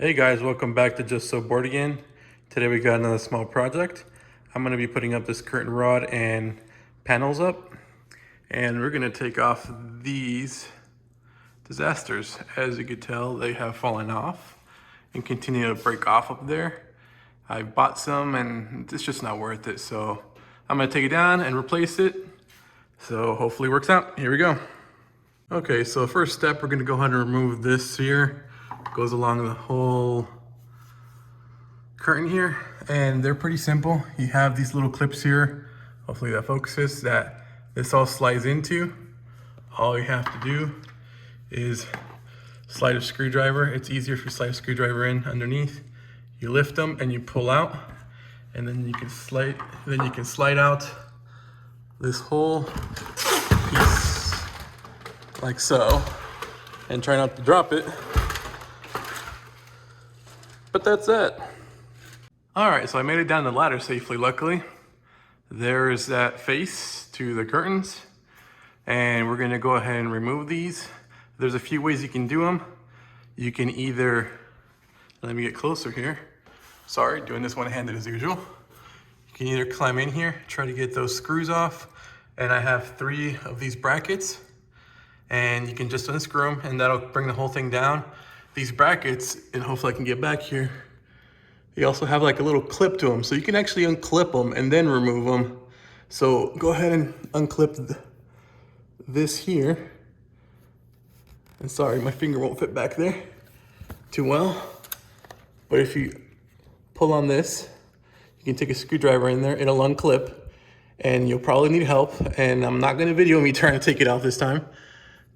Hey guys, welcome back to Just So Bored again. Today we got another small project. I'm going to be putting up this curtain rod and panels up, and we're going to take off these disasters. As you can tell, they have fallen off and continue to break off up there. I bought some and it's just not worth it, so I'm going to take it down and replace it. So hopefully it works out. Here we go. Okay, so first step, we're going to go ahead and remove this here. It goes along the whole curtain here, and they're pretty simple. You have these little clips here, hopefully that focuses, that this all slides into. All you have to do is slide a screwdriver. It's easier if you slide a screwdriver in underneath. You lift them and you pull out, and then you can slide out this whole piece like so, and try not to drop it. But that's it. All right, so I made it down the ladder safely, luckily. There's that face to the curtains, and we're gonna go ahead and remove these. There's a few ways you can do them. You can either, let me get closer here. Sorry, doing this one-handed as usual. You can either climb in here, try to get those screws off, and I have 3 of these brackets, and you can just unscrew them, and that'll bring the whole thing down. These brackets, and hopefully I can get back here, they also have like a little clip to them, so you can actually unclip them and then remove them. So go ahead and unclip this here. And sorry, my finger won't fit back there too well. But if you pull on this, you can take a screwdriver in there, it'll unclip, and you'll probably need help. And I'm not gonna video me trying to take it off this time,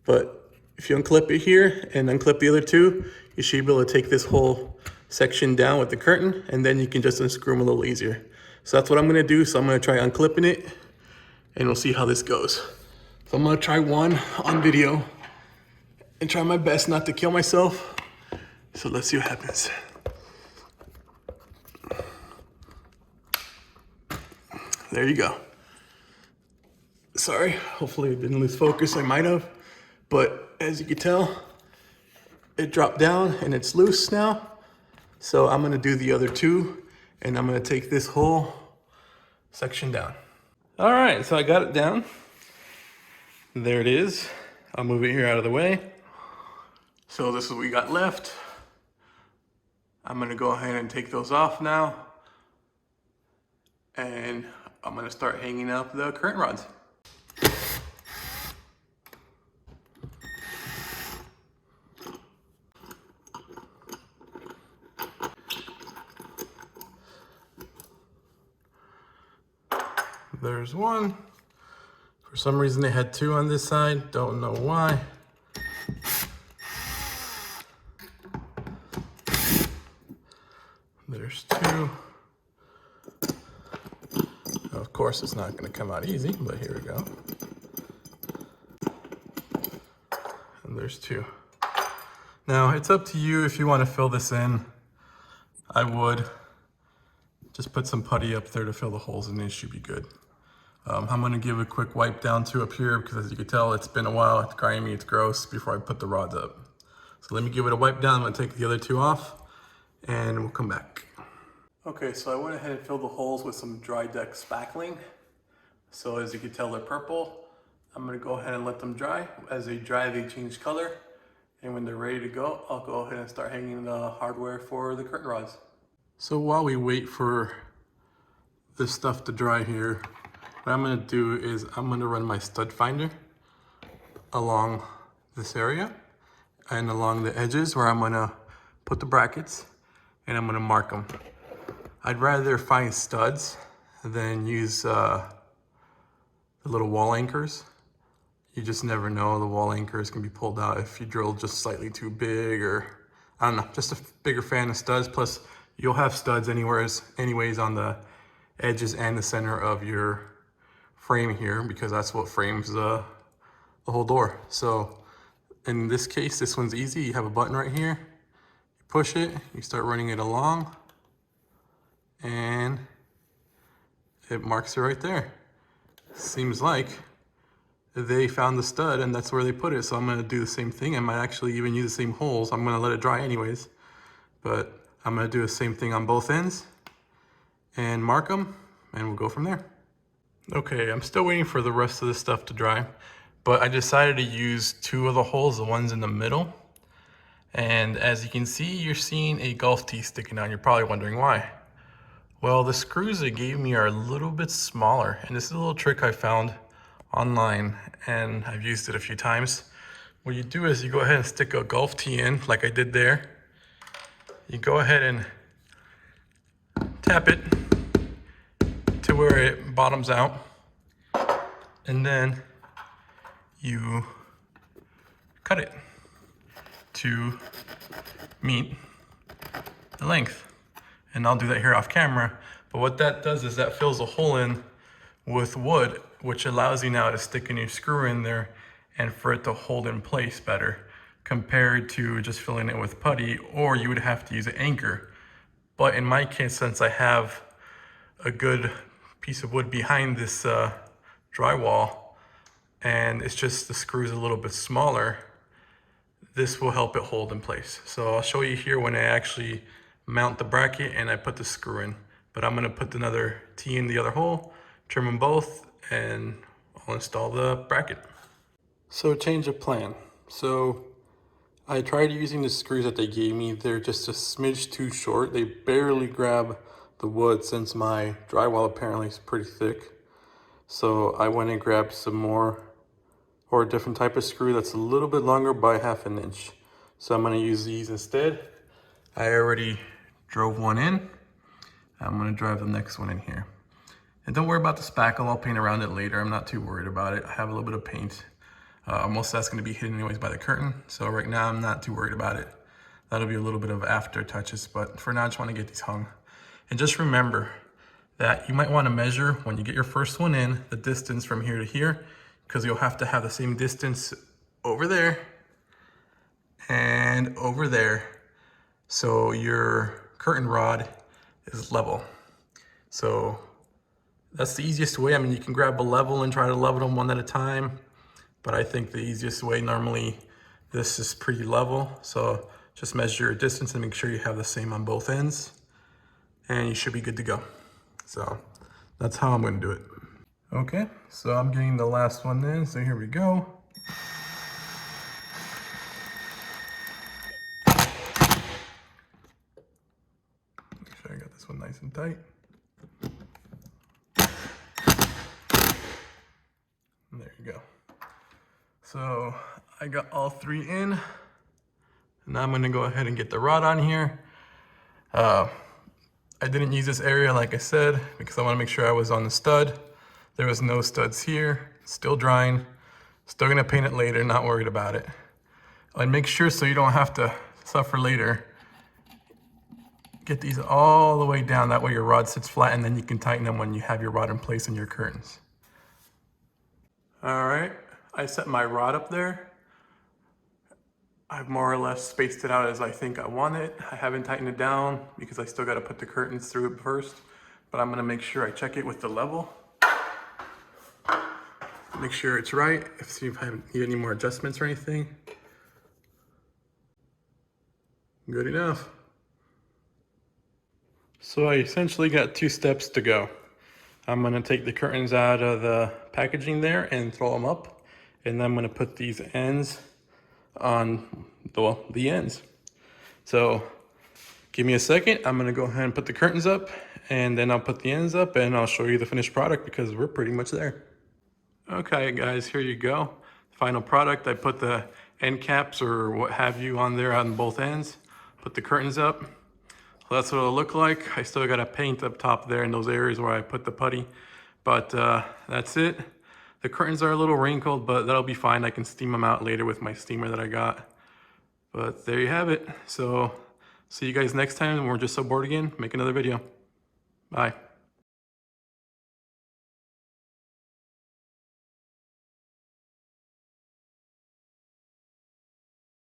but if you unclip it here and unclip the other 2, you should be able to take this whole section down with the curtain, and then you can just unscrew them a little easier. So that's what I'm gonna do. So I'm gonna try unclipping it, and we'll see how this goes. So I'm gonna try one on video and try my best not to kill myself. So let's see what happens. There you go. Sorry, hopefully it didn't lose focus. I might have, but as you can tell, it dropped down and it's loose now. So I'm gonna do the other 2, and I'm gonna take this whole section down. All right, so I got it down. There it is. I'll move it here out of the way. So this is what we got left. I'm gonna go ahead and take those off now, and I'm gonna start hanging up the curtain rods. There's one. For some reason they had 2 on this side, don't know why. There's 2. Of course it's not gonna come out easy, but here we go. And there's 2. Now it's up to you if you wanna fill this in. I would just put some putty up there to fill the holes, and it should be good. I'm gonna give a quick wipe down to up here, because as you can tell, it's been a while, it's grimy, it's gross, before I put the rods up. So let me give it a wipe down. I'm gonna take the other 2 off, and we'll come back. Okay, so I went ahead and filled the holes with some dry deck spackling. So as you can tell, they're purple. I'm gonna go ahead and let them dry. As they dry, they change color. And when they're ready to go, I'll go ahead and start hanging the hardware for the curtain rods. So while we wait for this stuff to dry here, what I'm gonna do is I'm gonna run my stud finder along this area and along the edges where I'm gonna put the brackets, and I'm gonna mark them. I'd rather find studs than use the little wall anchors. You just never know, the wall anchors can be pulled out if you drill just slightly too big, or I don't know, just a bigger fan of studs. Plus you'll have studs anyways on the edges and the center of your frame here, because that's what frames the whole door. So in this case, this one's easy. You have a button right here, you push it, you start running it along, and it marks it right there. Seems like they found the stud and that's where they put it. So I'm gonna do the same thing. I might actually even use the same holes. I'm gonna let it dry anyways, but I'm gonna do the same thing on both ends and mark them, and we'll go from there. Okay, I'm still waiting for the rest of this stuff to dry, but I decided to use 2 of the holes, the ones in the middle. And as you can see, you're seeing a golf tee sticking out. You're probably wondering why. Well, the screws they gave me are a little bit smaller, and this is a little trick I found online, and I've used it a few times. What you do is you go ahead and stick a golf tee in, like I did there. You go ahead and tap it to where it bottoms out, and then you cut it to meet the length. And I'll do that here off camera. But what that does is that fills a hole in with wood, which allows you now to stick a new screw in there and for it to hold in place better compared to just filling it with putty, or you would have to use an anchor. But in my case, since I have a good piece of wood behind this drywall, and it's just the screws a little bit smaller, this will help it hold in place. So I'll show you here when I actually mount the bracket and I put the screw in. But I'm gonna put another T in the other hole, trim them both, and I'll install the bracket. So change of plan. So I tried using the screws that they gave me. They're just a smidge too short. They barely grab the wood since my drywall apparently is pretty thick. So I went and grabbed some more, or a different type of screw that's a little bit longer by 1/2 inch. So I'm gonna use these instead. I already drove one in. I'm gonna drive the next one in here. And don't worry about the spackle, I'll paint around it later. I'm not too worried about it. I have a little bit of paint. Most of that's gonna be hidden anyways by the curtain. So right now I'm not too worried about it. That'll be a little bit of after touches, but for now I just wanna get these hung. And just remember that you might wanna measure when you get your first one in, the distance from here to here, because you'll have to have the same distance over there and over there. So your curtain rod is level. So that's the easiest way. I mean, you can grab a level and try to level them one at a time, but I think the easiest way, normally this is pretty level. So just measure your distance and make sure you have the same on both ends, and you should be good to go. So that's how I'm gonna do it. Okay, so I'm getting the last one in, so here we go. Make sure I got this one nice and tight. And there you go. So I got all 3 in, and now I'm gonna go ahead and get the rod on here. I didn't use this area, like I said, because I wanna make sure I was on the stud. There was no studs here, still drying. Still gonna paint it later, not worried about it. And make sure, so you don't have to suffer later, get these all the way down, that way your rod sits flat, and then you can tighten them when you have your rod in place in your curtains. All right, I set my rod up there. I've more or less spaced it out as I think I want it. I haven't tightened it down because I still gotta put the curtains through it first, but I'm gonna make sure I check it with the level. Make sure it's right, see if I need any more adjustments or anything. Good enough. So I essentially got 2 steps to go. I'm gonna take the curtains out of the packaging there and throw them up. And then I'm gonna put these ends on the ends. So give me a second. I'm gonna go ahead and put the curtains up, and then I'll put the ends up, and I'll show you the finished product because we're pretty much there. Okay guys, here you go. Final product. I put the end caps or what have you on there on both ends. Put the curtains up. So that's what it'll look like. I still got to paint up top there in those areas where I put the putty. But that's it. The curtains are a little wrinkled, but that'll be fine. I can steam them out later with my steamer that I got. But there you have it. So see you guys next time when we're just so bored again. Make another video. Bye.